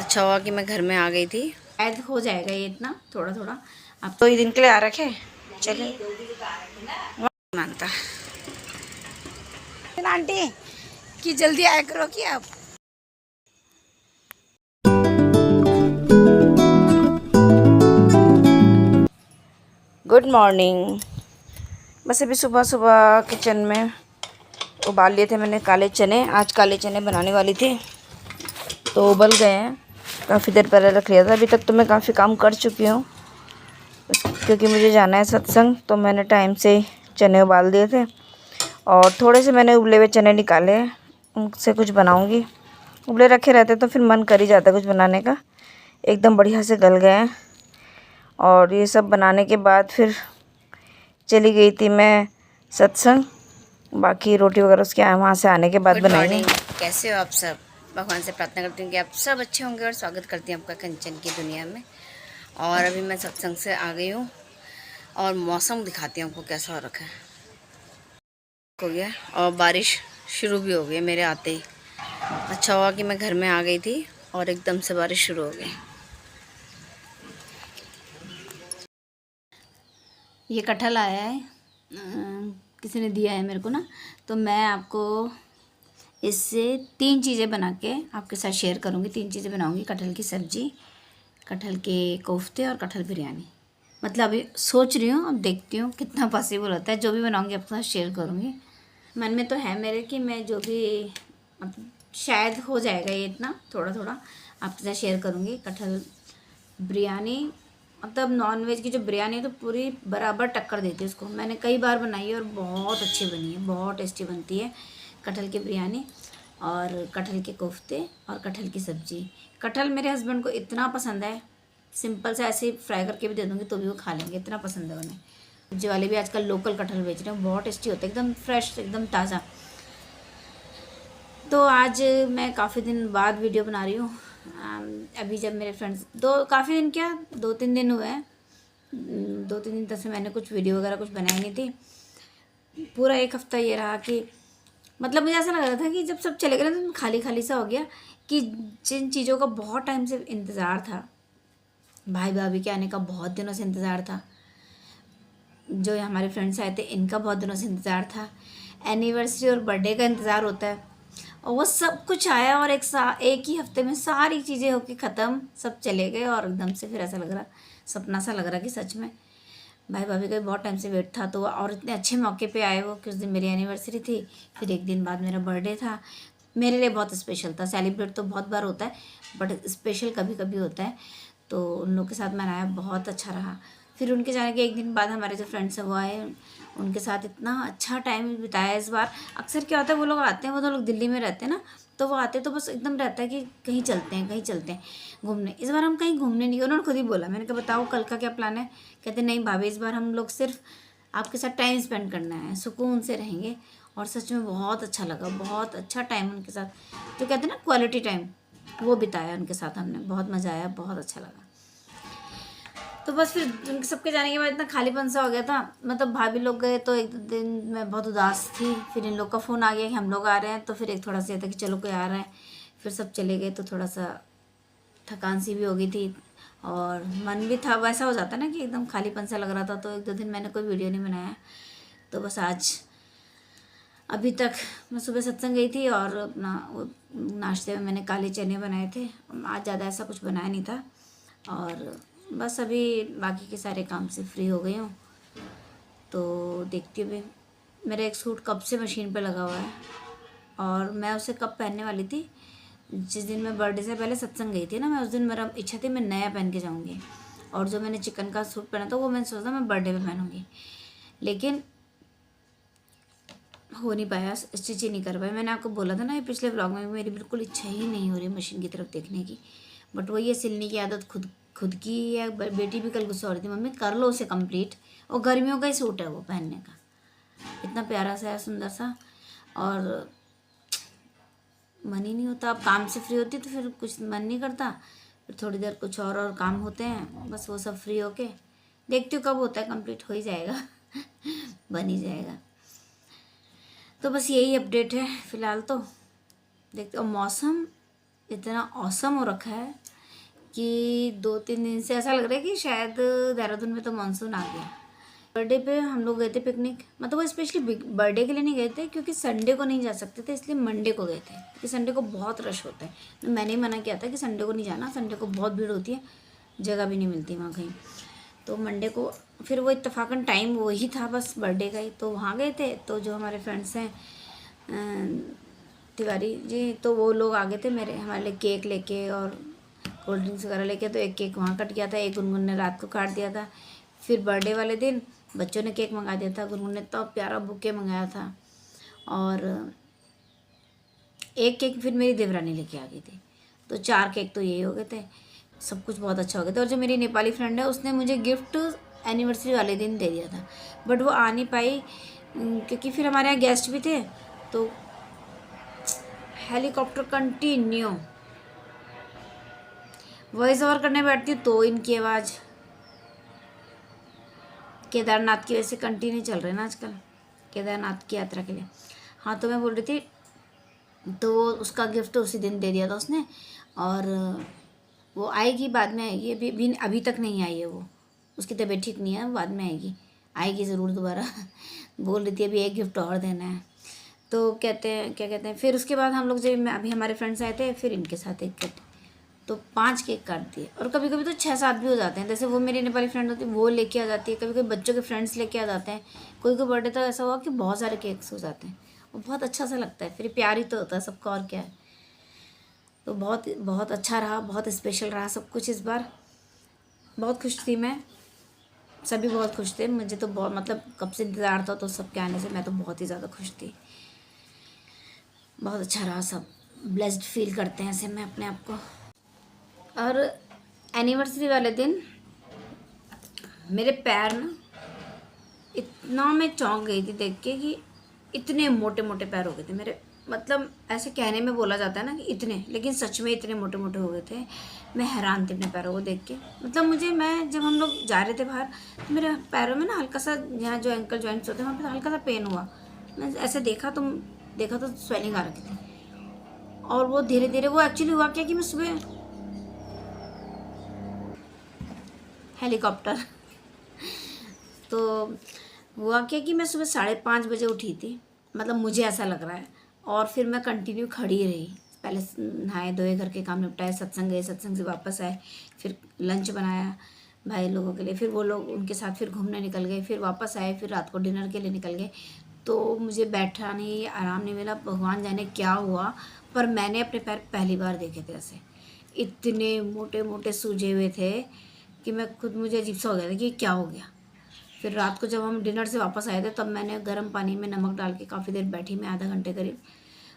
अच्छा हुआ कि मैं घर में आ गई थी। शायद हो जाएगा ये इतना थोड़ा थोड़ा। अब तो ये दिन के लिए आ रखे चले मानता आंटी कि जल्दी आया करो कि आप। Good morning. बस अभी सुबह सुबह किचन में उबाल लिए थे मैंने काले चने। आज काले चने बनाने वाली थी तो उबल गए हैं। काफ़ी देर पहले रख लिया था। अभी तक तो मैं काफ़ी काम कर चुकी हूँ क्योंकि मुझे जाना है सत्संग, तो मैंने टाइम से चने उबाल दिए थे और थोड़े से मैंने उबले हुए चने निकाले हैं, उनसे कुछ बनाऊंगी। उबले रखे रहते तो फिर मन कर ही जाता कुछ बनाने का। एकदम बढ़िया से गल गए हैं और ये सब बनाने के बाद फिर चली गई थी मैं सत्संग। बाकी रोटी वगैरह उसके वहाँ से आने के बाद बनाएंगे। कैसे हो आप सब? भगवान से प्रार्थना करती हूँ कि आप सब अच्छे होंगे और स्वागत करती हूँ आपका कंचन की दुनिया में। और अभी मैं सत्संग से आ गई हूँ और मौसम दिखाती हूँ आपको कैसा हो रखा है। हो गया और बारिश शुरू भी हो गई मेरे आते ही। अच्छा हुआ कि मैं घर में आ गई थी और एकदम से बारिश शुरू हो गई। ये कटहल आया है, किसी ने दिया है मेरे को ना, तो मैं आपको इससे 3 चीज़ें बना के आपके साथ शेयर करूँगी। 3 चीज़ें बनाऊँगी, कटहल की सब्ज़ी, कटहल के कोफ्ते और कटहल बिरयानी। मतलब अभी सोच रही हूँ, अब देखती हूँ कितना पॉसिबल होता है। जो भी बनाऊँगी आपके साथ शेयर करूँगी। मन में तो है मेरे कि मैं जो भी मतलब शायद हो जाएगा ये इतना थोड़ा थोड़ा आपके साथ शेयर करूँगी। कटहल बिरयानी मतलब नॉन वेज की जो बिरयानी है तो पूरी बराबर टक्कर देती है उसको। मैंने कई बार बनाई है और बहुत अच्छी बनी है, बहुत टेस्टी बनती है कटहल की बिरयानी। और कटहल के कोफ्ते और कटहल की सब्ज़ी। कटहल मेरे हस्बैंड को इतना पसंद है, सिंपल से ऐसे ही फ्राई करके भी दे दूँगी तो भी वो खा लेंगे, इतना पसंद है उन्हें। सब्जी वाले भी आजकल लोकल कटहल बेच रहे हैं, बहुत टेस्टी होता है, एकदम फ्रेश, एकदम ताज़ा। तो आज मैं काफ़ी दिन बाद वीडियो बना रही हूँ। अभी जब मेरे फ्रेंड्स काफ़ी दिन क्या 2-3 दिन हुए हैं, 2-3 दिन तक से मैंने कुछ वीडियो वगैरह कुछ बनाई नहीं थी। पूरा एक हफ्ता ये रहा कि मतलब मुझे ऐसा लग रहा था कि जब सब चले गए ना तो खाली खाली सा हो गया कि जिन चीज़ों का बहुत टाइम से इंतज़ार था, भाई भाभी के आने का बहुत दिनों से इंतज़ार था, जो हमारे फ्रेंड्स आए थे इनका बहुत दिनों से इंतज़ार था, एनिवर्सरी और बर्थडे का इंतज़ार होता है, और वो सब कुछ आया और एक ही हफ्ते में सारी चीज़ें होके ख़त्म, सब चले गए। और एकदम से फिर ऐसा लग रहा, सपना सा लग रहा कि सच में भाई भाभी का बहुत टाइम से वेट था। तो और इतने अच्छे मौके पे आए वो कि उस दिन मेरी एनिवर्सरी थी, फिर एक दिन बाद मेरा बर्थडे था। मेरे लिए बहुत स्पेशल था। सेलिब्रेट तो बहुत बार होता है बट स्पेशल कभी कभी होता है, तो उन लोग के साथ मनाया, बहुत अच्छा रहा। फिर उनके जाने के एक दिन बाद हमारे जो फ्रेंड्स हैं वो आए, उनके साथ इतना अच्छा टाइम बिताया इस बार। अक्सर क्या होता है वो लोग आते हैं, वो तो लोग दिल्ली में रहते हैं ना, तो वो आते तो बस एकदम रहता है कि कहीं चलते हैं कहीं चलते हैं घूमने। इस बार हम कहीं घूमने नहीं गए, उन्होंने खुद ही बोला। मैंने कहा बताओ कल का क्या प्लान है? कहते नहीं भाभी इस बार हम लोग सिर्फ आपके साथ टाइम स्पेंड करना है, सुकून से रहेंगे। और सच में बहुत अच्छा लगा, बहुत अच्छा टाइम उनके साथ, जो कहते हैं ना क्वालिटी टाइम, वो बिताया उनके साथ हमने। बहुत मज़ा आया, बहुत अच्छा लगा। तो बस फिर उनके सबके जाने के बाद इतना खालीपन सा हो गया था। मतलब भाभी लोग गए तो एक दिन मैं बहुत उदास थी, फिर इन लोग का फ़ोन आ गया कि हम लोग आ रहे हैं, तो फिर एक थोड़ा सा था कि चलो कोई आ रहा है। फिर सब चले गए तो थोड़ा सा थकान सी भी हो गई थी और मन भी था, वैसा हो जाता ना कि एकदम खालीपन सा लग रहा था। तो 1-2 दिन मैंने कोई वीडियो नहीं बनाया। तो बस आज अभी तक मैं सुबह सत्संग गई थी और अपना नाश्ते में मैंने काले चने बनाए थे। आज ज़्यादा ऐसा कुछ बनाया नहीं था और बस अभी बाकी के सारे काम से फ्री हो गई हूँ। तो देखती हूँ, मेरा एक सूट कब से मशीन पे लगा हुआ है और मैं उसे कब पहनने वाली थी, जिस दिन मैं बर्थडे से पहले सत्संग गई थी ना, मैं उस दिन मेरा इच्छा थी मैं नया पहन के जाऊँगी। और जो मैंने चिकन का सूट पहना था वो मैंने सोचा मैं बर्थडे पे पहनूँगी, लेकिन हो नहीं पाया, स्टिच ही नहीं कर पाई। मैंने आपको बोला था ना ये पिछले व्लॉग में, मेरी बिल्कुल इच्छा ही नहीं हो रही मशीन की तरफ देखने की। बट वही है, सिलने की आदत खुद की है। बेटी भी कल गुस्सा हो रही थी, मम्मी कर लो उसे कंप्लीट, और गर्मियों का ही सूट है वो पहनने का, इतना प्यारा सा है, सुंदर सा। और मन ही नहीं होता, अब काम से फ्री होती तो फिर कुछ मन नहीं करता, फिर थोड़ी देर कुछ और काम होते हैं, बस वो सब फ्री होके देखती हूँ कब होता है, कंप्लीट हो ही जाएगा बन ही जाएगा। तो बस यही अपडेट है फ़िलहाल। तो देखते, और मौसम इतना औसम हो रखा है कि 2-3 दिन से ऐसा लग रहा है कि शायद देहरादून में तो मानसून आ गया। बर्थडे पे हम लोग गए थे पिकनिक, मतलब वो स्पेशली बर्थडे के लिए नहीं गए थे क्योंकि संडे को नहीं जा सकते थे, इसलिए मंडे को गए थे क्योंकि संडे को बहुत रश होता है। तो मैंने ही मना किया था कि संडे को नहीं जाना, संडे को बहुत भीड़ होती है, जगह भी नहीं मिलती वहाँ कहीं। तो मंडे को फिर वो इत्तेफाकन टाइम वही था बस बर्थडे का ही, तो वहाँ गए थे। तो जो हमारे फ्रेंड्स हैं तिवारी जी, तो वो लोग आ गए थे मेरे हमारे लिए केक लेके और कोल्ड ड्रिंक्स वगैरह लेके। तो एक केक वहाँ कट गया था, एक गुनगुन ने रात को काट दिया था। फिर बर्थडे वाले दिन बच्चों ने केक मंगा दिया था, गुनगुन ने इतना प्यारा बुके मंगाया था। और एक केक फिर मेरी देवरानी लेके आ गई थी, तो 4 केक तो यही हो गए थे। सब कुछ बहुत अच्छा हो गया था। और जो मेरी नेपाली फ्रेंड है उसने मुझे गिफ्ट एनिवर्सरी वाले दिन दे दिया था, बट वो आ नहीं पाई क्योंकि फिर हमारे यहाँ गेस्ट भी थे। तो हेलीकॉप्टर कंटिन्यू वॉइस ओवर करने बैठती हूँ तो इनकी आवाज़, केदारनाथ की वैसे कंटिन्यू चल रहे हैं ना आजकल, केदारनाथ की यात्रा के लिए। हाँ, तो मैं बोल रही थी, तो उसका गिफ्ट उसी दिन दे दिया था उसने। और वो आएगी, बाद में आएगी, अभी तक नहीं आई है वो, उसकी तबीयत ठीक नहीं है, बाद में आएगी ज़रूर दोबारा। बोल रही थी अभी एक गिफ्ट और देना है। तो कहते हैं क्या कहते हैं, फिर उसके बाद हम लोग जब अभी हमारे फ्रेंड्स आए थे, फिर इनके साथ एक कट, तो 5 केक काट दिए। और कभी कभी तो 6-7 भी हो जाते हैं, जैसे वो मेरी नेपाली फ्रेंड होती है वो लेके आ जाती है, कभी कभी बच्चों के फ्रेंड्स लेके आ जाते हैं। कोई कोई बर्थडे तो ऐसा हुआ कि बहुत सारे केक्स हो जाते हैं, वो बहुत अच्छा सा लगता है, फिर प्यार ही तो होता है सबका, और क्या है। तो बहुत बहुत अच्छा रहा, बहुत स्पेशल रहा सब कुछ इस बार। बहुत खुश थी मैं, सभी बहुत खुश थे, मुझे तो बहुत मतलब कब से इंतज़ार था, तो सबके आने से मैं तो बहुत ही ज़्यादा खुश थी। बहुत अच्छा रहा, सब ब्लेस्ड फील करते हैं ऐसे मैं अपने आप को। और एनिवर्सरी वाले दिन मेरे पैर ना, इतना मैं चौंक गई थी देख के कि इतने मोटे मोटे पैर हो गए थे मेरे। मतलब ऐसे कहने में बोला जाता है ना कि इतने, लेकिन सच में इतने मोटे मोटे हो गए थे। मैं हैरान थी अपने पैरों को देख के। मतलब मैं जब हम लोग जा रहे थे बाहर, तो मेरे पैरों में ना हल्का सा, यहाँ जो एंकल जॉइंट्स होते हैं वहाँ पे हल्का सा पेन हुआ। मैं ऐसे देखा तो स्वेलिंग आ रखी थी। और वो धीरे धीरे वो एक्चुअली हुआ क्या कि मैं सुबह हेलीकॉप्टर तो हुआ क्या कि मैं सुबह 5:30 बजे उठी थी, मतलब मुझे ऐसा लग रहा है। और फिर मैं कंटिन्यू खड़ी रही, पहले नहाए धोए, घर के काम निपटाए, सत्संग गए, सत्संग से वापस आए, फिर लंच बनाया भाई लोगों के लिए, फिर वो लोग उनके साथ फिर घूमने निकल गए, फिर वापस आए, फिर रात को डिनर के लिए निकल गए। तो मुझे बैठा नहीं, आराम नहीं मिला, भगवान जाने क्या हुआ। पर मैंने अपने पैर पहली बार देखे थे ऐसे, इतने मोटे मोटे सूजे हुए थे कि मैं खुद, मुझे अजीब सा हो गया था कि क्या हो गया। फिर रात को जब हम डिनर से वापस आए थे, तब मैंने गर्म पानी में नमक डाल के काफ़ी देर बैठी मैं, आधा घंटे करीब।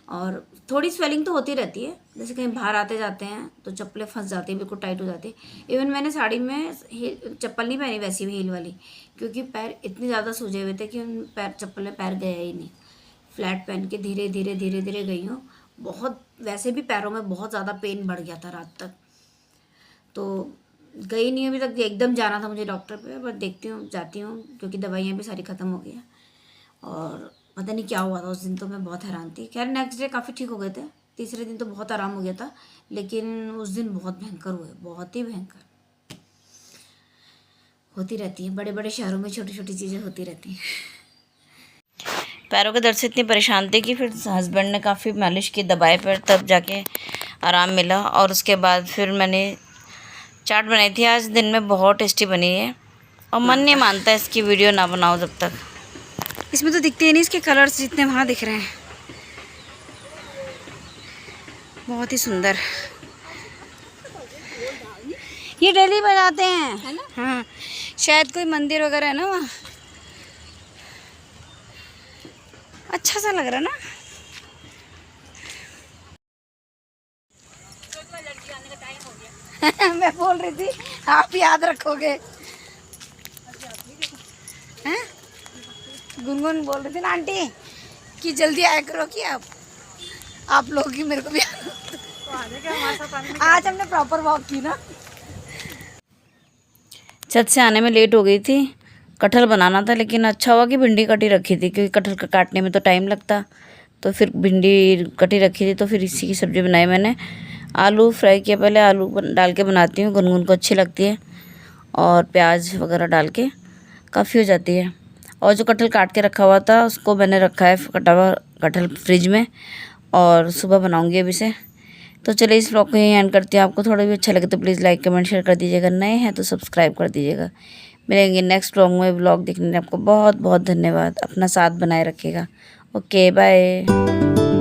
और थोड़ी स्वेलिंग तो होती रहती है, जैसे कहीं बाहर आते जाते हैं तो चप्पलें फंस जाती है, बिल्कुल टाइट हो जाती है। इवन मैंने साड़ी में चप्पल नहीं पहनी वैसी हील वाली, क्योंकि पैर इतने ज़्यादा सूजे हुए थे कि उन चप्पल में पैर गया ही नहीं। फ्लैट पहन के धीरे धीरे धीरे धीरे गई हूँ। बहुत, वैसे भी पैरों में बहुत ज़्यादा पेन बढ़ गया था रात तक, तो गई नहीं अभी तक। एकदम जाना था मुझे डॉक्टर पे, बट देखती हूँ, जाती हूँ, क्योंकि दवाइयाँ भी सारी ख़त्म हो गई हैं। और पता नहीं क्या हुआ था उस दिन, तो मैं बहुत हैरान थी। खैर नेक्स्ट डे काफ़ी ठीक हो गए थे, तीसरे दिन तो बहुत आराम हो गया था, लेकिन उस दिन बहुत भयंकर हुए, बहुत ही भयंकर। होती रहती है, बड़े बड़े शहरों में छोटी छोटी चीज़ें होती रहती हैं। पैरों के दर्द से इतनी परेशान थी कि फिर हस्बैंड ने काफ़ी मालिश की, दबाए पैर, तब जाके आराम मिला। और उसके बाद फिर मैंने चाट बनाई थी आज दिन में, बहुत टेस्टी बनी है। और मन नहीं मानता इसकी वीडियो ना बनाओ जब तक। इसमें तो दिखते ही नहीं इसके कलर्स जितने वहाँ दिख रहे हैं। बहुत ही सुंदर, ये डेली बजाते हैं, है ना? हाँ, शायद कोई मंदिर वगैरह है ना वहाँ। अच्छा सा लग रहा है ना। मैं बोल रही थी आप याद रखोगे, हैं? गुनगुन बोल रही थी ना आंटी कि जल्दी आया करो कि आप लोग की मेरे को भी आज हमने प्रॉपर वॉक की ना। छत से आने में लेट हो गई थी, कटहल बनाना था, लेकिन अच्छा हुआ कि भिंडी कटी रखी थी, क्योंकि कटहल का काटने में तो टाइम लगता। तो फिर भिंडी कटी रखी थी, तो फिर इसी की सब्ज़ी बनाई मैंने। आलू फ्राई किया, पहले आलू डाल के बनाती हूँ, गुनगुन को अच्छी लगती है, और प्याज वगैरह डाल के काफ़ी हो जाती है। और जो कटहल काट के रखा हुआ था उसको मैंने रखा है कटा हुआ कटहल फ्रिज में, और सुबह बनाऊँगी अभी से। तो चलिए इस ब्लॉग को यहीं एंड करती हूँ। आपको थोड़ा भी अच्छा लगे तो प्लीज़ लाइक कमेंट शेयर कर दीजिएगा, नए हैं तो सब्सक्राइब कर दीजिएगा। मिलेंगे नेक्स्ट ब्लॉग में। ब्लॉग देखने में आपको बहुत बहुत धन्यवाद। अपना साथ बनाए रखिएगा। Okay bye.